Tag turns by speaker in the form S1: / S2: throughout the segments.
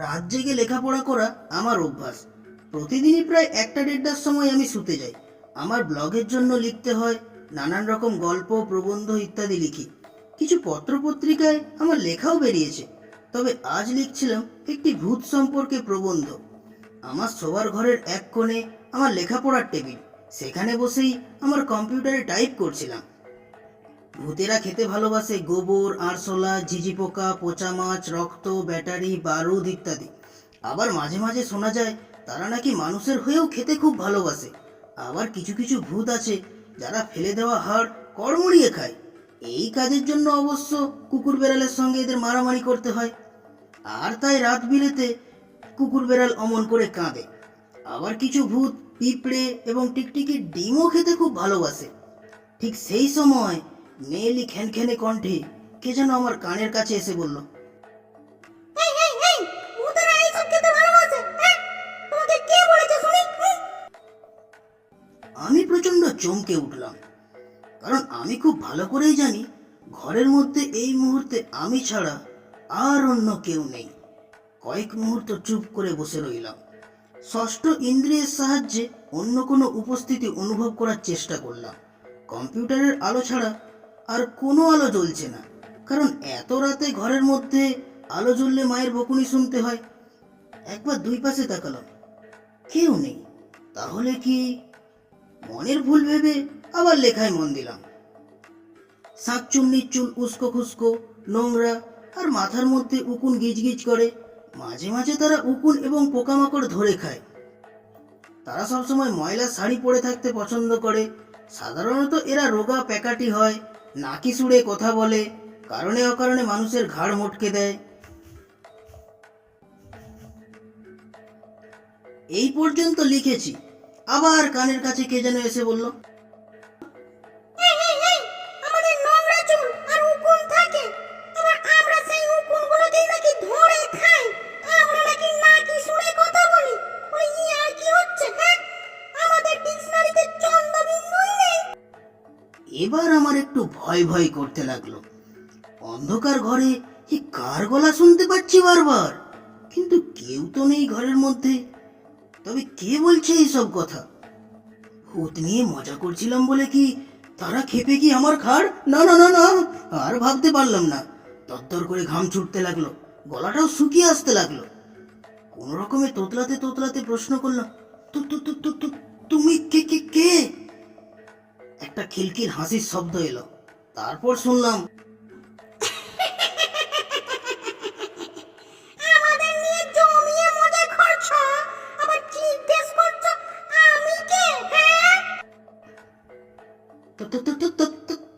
S1: রাত জেগে লেখাপড়া করা আমার অভ্যাস। প্রতিদিনই প্রায় 1টা-1.5টার সময় আমি শুতে যাই। আমার ব্লগের জন্য লিখতে হয়, নানান রকম গল্প, প্রবন্ধ ইত্যাদি লিখি। কিছু পত্রপত্রিকায় আমার লেখাও বেরিয়েছে। তবে আজ লিখছিলাম একটি ভূত সম্পর্কে প্রবন্ধ। আমার শোবার ঘরের এক কোণে আমার লেখাপড়ার টেবিল, সেখানে বসেই আমার কম্পিউটারে টাইপ করছিলাম। ভূতেরা খেতে ভালোবাসে গোবর, আরশোলা, ঝিঝি পোকা, পচা মাছ, রক্ত, ব্যাটারি, বারুদ ইত্যাদি। আবার মাঝে মাঝে শোনা যায় তারা নাকি মানুষের হয়েও খেতে খুব ভালোবাসে। আবার কিছু কিছু ভূত আছে যারা ফেলে দেওয়া হাড় কড়মড়িয়ে খায়। এই কাজের জন্য অবশ্য কুকুর বেড়ালের সঙ্গে এদের মারামারি করতে হয়। আর তাই রাত বিরেতে কুকুর বেড়াল অমন করে কাঁদে। আবার কিছু ভূত পিঁপড়ে এবং টিকটিকির ডিমও খেতে খুব ভালোবাসে। ঠিক সেই সময় মেয়েলি খ্যানখ্যানে কণ্ঠে কে যেন আমার কানের কাছে এসে বলল,
S2: এই এই এই ভূতেরা এইসব খেতে ভালোবাসে, হ্যাঁ? তোমাকে কে বলেছে শুনি?
S1: আমি প্রচন্ড চমকে উঠলাম, কারণ আমি খুব ভালো করেই জানি ঘরের মধ্যে এই মুহূর্তে আমি ছাড়া আর অন্য কেউ নেই। কয়েক মুহূর্ত চুপ করে বসে রইলাম। ষষ্ঠ ইন্দ্রিয়ের সাহায্যে অন্য কোনো উপস্থিতি অনুভব করার চেষ্টা করলাম। কম্পিউটারের আলো ছাড়া আর কোনো আলো জ্বলছে না, কারণ এত রাতে ঘরের মধ্যে আলো জ্বললে মায়ের বকুনি শুনতে হয়। একবার দুই পাশে তাকালাম, কেউ নেই। তাহলে কি? মনের ভুল ভেবে আবার লেখায় মন দিলাম। শাঁকচুন্নির চুল উস্কো খুস্কো, নোংরা, আর মাথার মধ্যে উকুন গিজগিজ করে। মাঝে মাঝে তারা উকুন এবং পোকামাকড় ধরে খায়। তারা সবসময় ময়লা শাড়ি পরে থাকতে পছন্দ করে। সাধারণত এরা রোগা প্যাকাটি হয়, নাকি সুড়ে কথা বলে, কারণে অকারণে মানুষের ঘাড় মটকে দেয়। এই পর্যন্ত লিখেছি, আবার কানের কাছে কে যেন এসে বলল,
S2: এই এই এই আমাদের নোংরা চুল আর উকুন থাকে, আবার আমরা সেই উকুনগুলোকেই নাকি ধরে খাই। আমরা নাকি নাকি শুনে কথা বলি। ওই আর কি হচ্ছে, হ্যাঁ? আমাদের ডিকশনারিতে চন্দ্রবিন্দুই নেই।
S1: এবার আমার একটু ভয় ভয় করতে লাগলো। অন্ধকার ঘরে কি কার গলা শুনতে পাচ্ছি বারবার, কিন্তু কেউ তো নেই ঘরের মধ্যে। তবে কে বলছে এইসব কথা? ভূত নিয়ে মজা করছিলাম বলে কি তারা খেপে কি আমার ঘাড়? না না না না, আর ভাবতে পারলাম না। তরতর করে ঘাম ছুটতে লাগলো, গলাটাও শুকিয়ে আসতে লাগলো। কোন রকমে তোতলাতে তোতলাতে প্রশ্ন করলাম, তুমি কে কে কে? একটা খিলখিল হাসির শব্দ এলো। তারপর শুনলাম,
S2: আমাদের নিয়ে জমিয়ে মজা করছো, আবার জিজ্ঞেস করছো আমি কে, হ্যাঁ?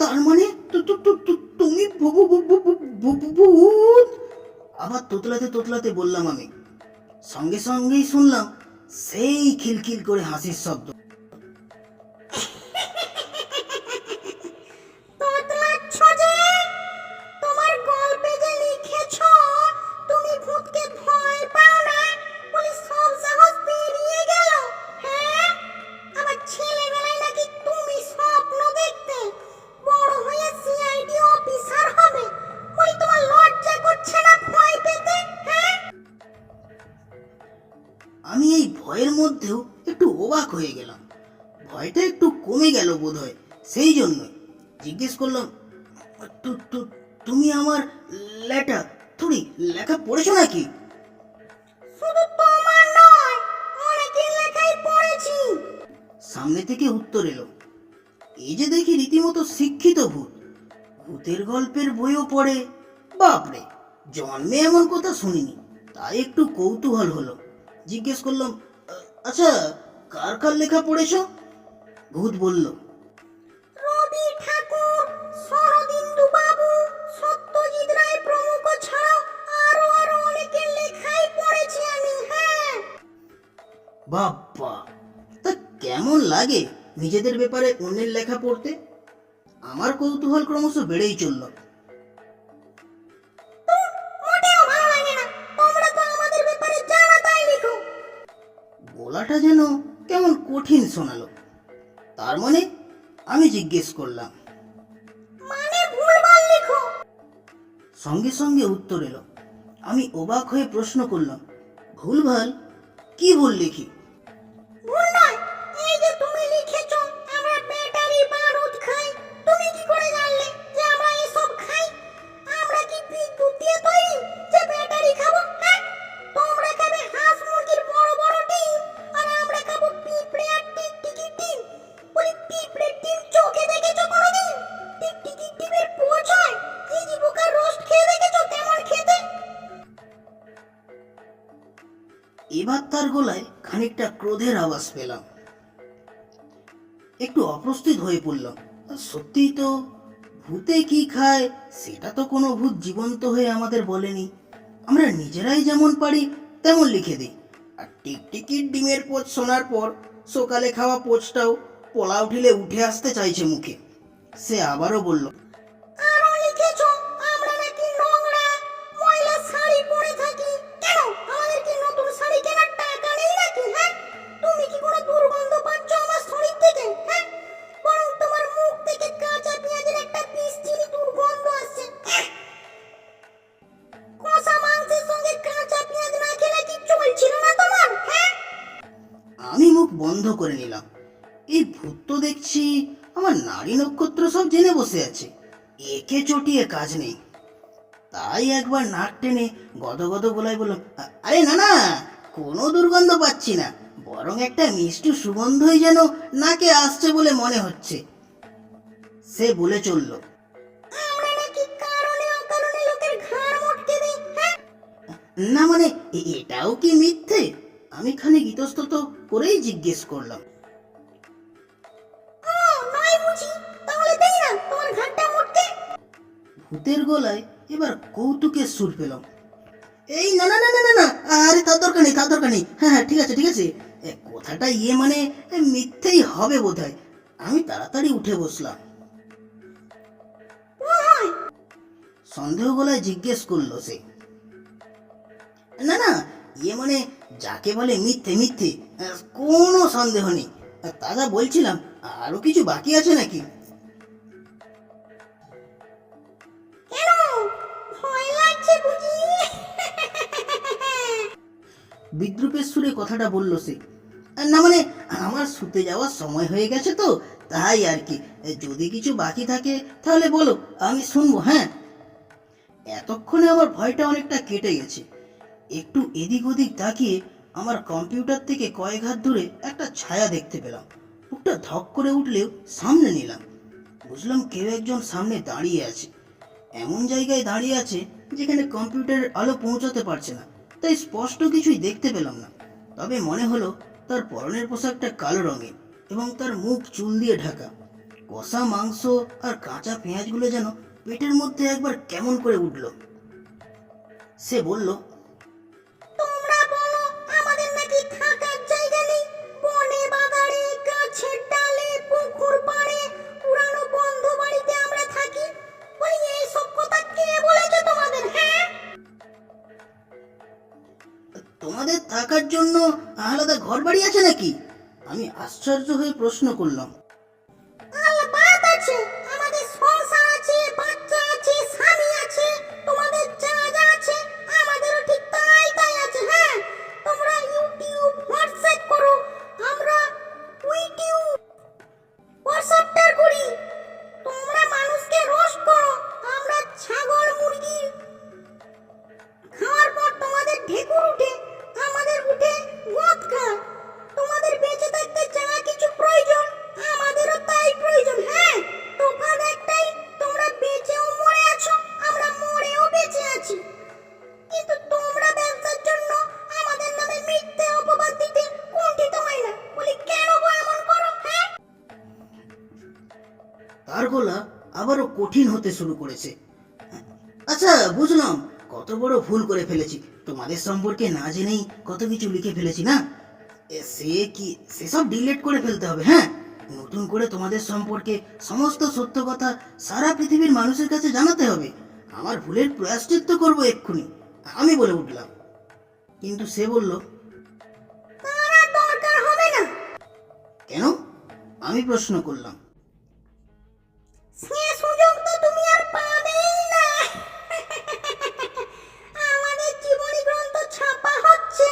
S1: তার মানে তুমি ভূত? আবার তোতলাতে তোতলাতে বললাম আমি। সঙ্গে সঙ্গেই শুনলাম সেই খিলখিল করে হাসির শব্দ।
S2: তোতলাচ্ছ যে? তোমার গল্পে যে লিখেছো তুমি ভূতকে ভয় পাও না বলে সব সাহস বেরিয়ে গেল, হ্যাঁ? আবার ছেলেবেলায় নাকি তুমি স্বপ্ন দেখতে বড় হয়ে সিআইডি অফিসার হবে, বলি তোমার লজ্জা করছে না ভয় পেতে, হ্যাঁ?
S1: আমি এই ভয়ের মধ্যেও একটু অবাক হয়ে গেলাম। ভয়টা একটু কমে গেল বোধহয়। সেই জন্যই জিজ্ঞেস করলাম, তুমি আমার লেখা পড়েছো নাকি?
S2: শুধু তোমার নয়, অনেকের লেখাই পড়েছি।
S1: সামনে থেকে উত্তর এলো, এই যে দেখি রীতিমতো শিক্ষিত ভূত, ভূতের গল্পের বইও পড়ে। বাপরে, জন্মে এমন কথা শুনিনি। তাই একটু কৌতূহল হলো। জিজ্ঞেস করলাম, আচ্ছা, কার কার লেখা পড়েছো? ভূত বলল,
S2: রবি ঠাকুর, শরদিন্দু বাবু, সত্যজিৎ রায় প্রমুখ ছাড়াও আরো আরো অনেকের লেখাই পড়েছি আমি, হ্যাঁ।
S1: বাপ্পা, তা কেমন লাগে নিজেদের ব্যাপারে অন্যের লেখা পড়তে? আমার কৌতূহল ক্রমশ বেড়েই চলল।
S2: মোটেও ভালো লাগে না, তোমরা তো আমাদের ব্যাপারে জানা তাই লিখো।
S1: গলাটা যেন কেমন কঠিন শোনালো। তার মানে? আমি জিজ্ঞেস করলাম।
S2: মানে ভুলভাল লিখো।
S1: সঙ্গে সঙ্গে উত্তর এলো। আমি অবাক হয়ে প্রশ্ন করলাম, ভুলভাল? কি ভুল লিখি?
S2: ভুল নয়, এই যে তুমি লিখেছো আমরা ব্যাটারি বারুদ খাই, তুমি কি করে জানলে যে আমরা এসব খাই? আমরা কি বিদ্যুৎ দিয়ে তৈরি যে ব্যাটারি খাবো? হ্যাঁ, তোমরা খাবে হাঁস মুরগির বড় বড় ডিম, আর আমরা খাবো পিঁপড়ে আর টিকটিকি ডিম। বলি পিঁপড়ের ডিম চোখে দেখেছো কোনোদিন? টিকটিকি ডিমের পোচ হয়, চিজি পোকার রোস্ট খেয়ে দেখেছো কেমন খেতে?
S1: এবার তার গলায় খানিকটা ক্রোধের আওয়াজ পেলাম। একটু অপ্রস্তুত হয়ে পড়লাম। সত্যিই তো, ভূতে কি খায় সেটা তো কোনো ভূত জীবন্ত হয়ে আমাদের বলেনি। আমরা নিজেরাই যেমন পারি তেমন লিখে দিই। আর টিকটিকির ডিমের পোচ শোনার পর সকালে খাওয়া পোচটাও পোলাও ঢিলে উঠে আসতে চাইছে মুখে। সে আবারও বলল,
S2: আরো লিখেছো আমরা নাকি নোংরা ময়লা শাড়ি পরে থাকি। কেন আমাদের কি নতুন শাড়ি কেনার টাকা নেই নাকি? হ্যাঁ, তুমি কি কোনো দুর্গন্ধ পাচ্ছ আমার শরীর থেকে? হ্যাঁ, বরং তোমার মুখ থেকে কাঁচা পেঁয়াজের একটা বিশ্রী দুর্গন্ধ আসছে। কষা মাংসের সঙ্গে কাঁচা পেঁয়াজ না খেলে কি চলছিল না তোমার? হ্যাঁ,
S1: আমি মুখ বন্ধ করে নিলাম। এই ভূত তো দেখছি আমার নারী নক্ষত্র সব জেনে বসে আছে, একে চটিয়ে কাজ নেই। তাই একবার নাক টেনে গদগদ গলায় বললাম, আরে না না, কোনো দুর্গন্ধ পাচ্ছি না, বরং একটা মিষ্টি সুগন্ধই যেন নাকে আসছে বলে মনে হচ্ছে। সে বলে চলল,
S2: আমরা নাকি কারণে অকারণে লোকের ঘাড় মটকে দিই। হ্যাঁ,
S1: না মানে এটাও কি মিথ্যে? আমি খানিক ইতস্তত করেই জিজ্ঞেস করলাম।
S2: ও নয় বুঝি, তাহলে দেই না তোমার ঘাড়টা মটকে।
S1: ভূতের গলায় এবার কৌতুকের সুর পেলাম। এই না না না না না না, আরে তার দরকার নেই, তার দরকার নেই। হ্যাঁ হ্যাঁ, ঠিক আছে ঠিক আছে। কথাটা মানে মিথ্যেই হবে বোধহয়। আমি তাড়াতাড়ি উঠে বসলাম।
S2: হয়
S1: সন্দেহ গলায় জিজ্ঞেস করলো সে। না না, মানে যাকে বলে মিথ্যে মিথ্যে, কোনো সন্দেহ নেই। দাদা বলছিলাম, আরো কিছু বাকি আছে নাকি?
S2: কেন ভয় লাগছে বুঝি?
S1: বিদ্রুপের সুরে কথাটা বলল সে। না মানে আমার শুতে যাওয়ার সময় হয়ে গেছে তো, তাই আর কি। যদি কিছু বাকি থাকে তাহলে বলো, আমি শুনবো। হ্যাঁ, এতক্ষণে আমার ভয়টা অনেকটা কেটে গেছে। একটু এদিক ওদিক তাকিয়ে আমার কম্পিউটার থেকে কয়েক হাত দূরে একটা ছায়া দেখতে পেলাম। বুকটা ধক করে উঠলেও সামনে নিলাম। বুঝলাম কেউ একজন সামনে দাঁড়িয়ে আছে। এমন জায়গায় দাঁড়িয়ে আছে যেখানে কম্পিউটারের আলো পৌঁছাতে পারছে না, তাই স্পষ্ট কিছুই দেখতে পেলাম না। তবে মনে হলো তার পরনের পোশাকটা কালো রঙের এবং তার মুখ চুল দিয়ে ঢাকা। কষা মাংস আর কাঁচা পেঁয়াজগুলো যেন পেটের মধ্যে একবার কেমন করে উঠল। সে বলল,
S2: তোমরা বলো আমাদের নাকি থাকার জায়গা নেই? বনে বাগানে গাছের ডালে পুকুর পাড়ে পুরানো বন্ধ বাড়িতে আমরা থাকি। বলি এইসব কথা কে বলেছে তোমাদের? হ্যাঁ,
S1: তোমাদের থাকার জন্য আলাদা ঘর বাড়ি আছে নাকি? আমি আশ্চর্য হয়ে প্রশ্ন করলাম।
S2: আলবাত আছে, আমাদের সংসার আছে, বাচ্চা আছে, স্বামী আছে। তোমাদের যা যা আছে আমাদেরও ঠিক তাই তাই আছে। হ্যাঁ, তোমরা ইউটিউব হোয়াটসঅ্যাপ করো, আমরা উইটিউব হোয়াটসঅ্যাপটা করি। তোমরা মানুষকে রোস্ট করো, আমরা ছাগল মুরগি খাওয়ার পর তোমাদের ঢেকুর উঠে, আমাদের উঠে গোদ খায়। তোমাদের বেঁচে থাকতে যা কিছু প্রয়োজন আমাদেরও তাই প্রয়োজন। হ্যাঁ, তফাৎ একটাই, তোমরা বেঁচেও মরে আছো, আমরা মরেও বেঁচে আছি। কিন্তু তোমরা ব্যবসার জন্য আমাদের নামে মিথ্যে অপবাদ দিতে কুণ্ঠিত হয় না। বলি কেন গো এমন করো? হ্যাঁ,
S1: তার গলা আবারও কঠিন হতে শুরু করেছে। আচ্ছা বুঝলাম, কত বড় ভুল করে ফেলেছি। তোমাদের সম্পর্কে না জেনেই কত কিছু লিখে ফেলেছি না। সে কি, সেসব ডিলিট করে ফেলতে হবে। হ্যাঁ, নতুন করে তোমাদের সম্পর্কে সমস্ত সত্য কথা সারা পৃথিবীর মানুষের কাছে জানাতে হবে। আমার ভুলের প্রায়শ্চিত্ত করবো এক্ষুনি, আমি বলে উঠলাম। কিন্তু সে বলল,
S2: তার আর দরকার হবে না।
S1: কেন? আমি প্রশ্ন করলাম।
S2: সে সুযোগ তো তুমি আর পাবেই না। আমাদের জীবনী গ্রন্থ ছাপা হচ্ছে।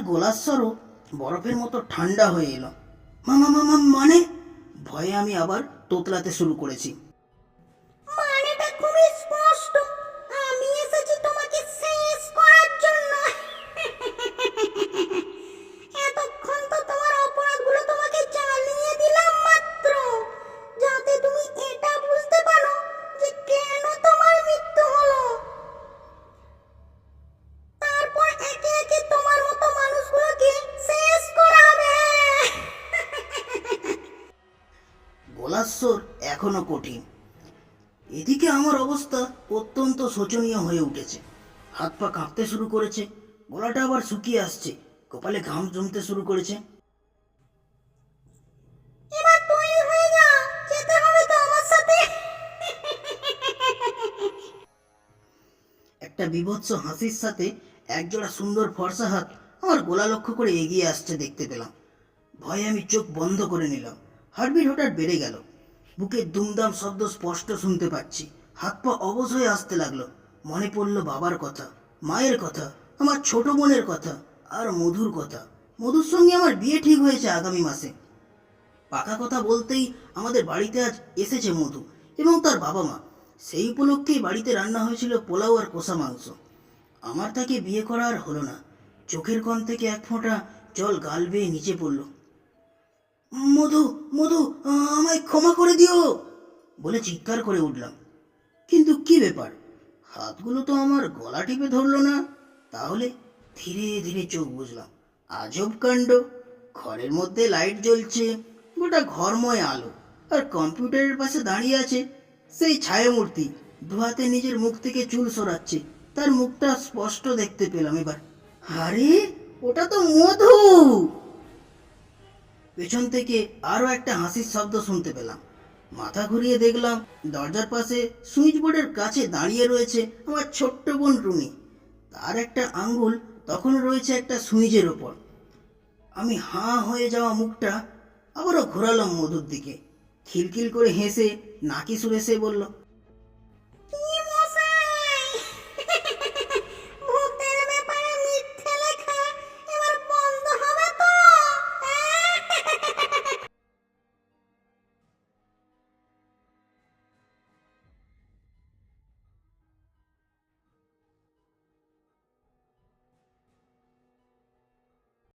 S1: গলার স্বরও বরফের মতো ঠান্ডা হয়ে এলো। মানে? ভয়ে আমি আবার তোতলাতে শুরু করেছি।
S2: মানেটা খুবই স্পষ্ট, আমি এসেছি তোমাকে শেষ করার জন্য। এতক্ষণ তো তোমার অপরাধগুলো তোমাকে জানিয়ে দিলাম মাত্র, যাতে তুমি এটা বুঝতে পারো যে কেন তোমার মৃত্যু হলো। তারপর একে একে তোমার মতো মানুষগুলোকে শেষ করা হবে।
S1: গলার স্বর এখনো কঠিন। এদিকে আমার অবস্থা অত্যন্ত শোচনীয় হয়ে উঠেছে। হাত পা কাঁপতে শুরু করেছে, গলাটা আবার শুকিয়ে আসছে, কপালে ঘাম জমতে শুরু করেছে।
S2: এবার তৈরি হয়ে যাও, যেতে হবে তো আমার সাথে।
S1: একটা বীভৎস হাসির সাথে একজোড়া সুন্দর ফর্সা হাত আমার গোলা লক্ষ্য করে এগিয়ে আসছে দেখতে পেলাম। ভয়ে আমি চোখ বন্ধ করে নিলাম। হার্টবিট হঠাৎ বেড়ে গেল, বুকের দুমদাম শব্দ স্পষ্ট শুনতে পাচ্ছি। হাত পা অবশ হয়ে আসতে লাগলো। মনে পড়ল বাবার কথা, মায়ের কথা, আমার ছোট বোনের কথা, আর মধুর কথা। মধুর সঙ্গে আমার বিয়ে ঠিক হয়েছে আগামী মাসে। পাকা কথা বলতেই আমাদের বাড়িতে আজ এসেছে মধু এবং তার বাবা মা। সেই উপলক্ষেই বাড়িতে রান্না হয়েছিল পোলাও আর কষা মাংস। আমার তাকে বিয়ে করা আর হলো না। চোখের কোণ থেকে এক ফোঁটা জল গাল বেয়ে নিচে পড়ল। মধু, মধু, আমায় ক্ষমা করে দিও বলে চিৎকার করে উঠলাম। কিন্তু কি ব্যাপার, হাতগুলো তো আমার গলা টিপে ধরলো না। তাহলে ধীরে ধীরে চোখ বুঝলাম। আজব কাণ্ড, ঘরের মধ্যে লাইট জ্বলছে, গোটা ঘরময় আলো, আর কম্পিউটারের পাশে দাঁড়িয়ে আছে সেই ছায়ামূর্তি। দুহাতে নিজের মুখ থেকে চুল সরাচ্ছে, তার মুখটা স্পষ্ট দেখতে পেলাম এবার। আরে, ওটা তো মধু! পেছন থেকে আরো একটা হাসির শব্দ শুনতে পেলাম। মাথা ঘুরিয়ে দেখলাম দরজার পাশে সুইচ বোর্ডের কাছে দাঁড়িয়ে রয়েছে আমার ছোট্ট বোন রুনি। তার একটা আঙ্গুল তখন রয়েছে একটা সুইচের ওপর। আমি হাঁ হয়ে যাওয়া মুখটা আবারও ঘোরালাম মধুর দিকে। খিলখিল করে হেসে নাকি সুরে সে বলল,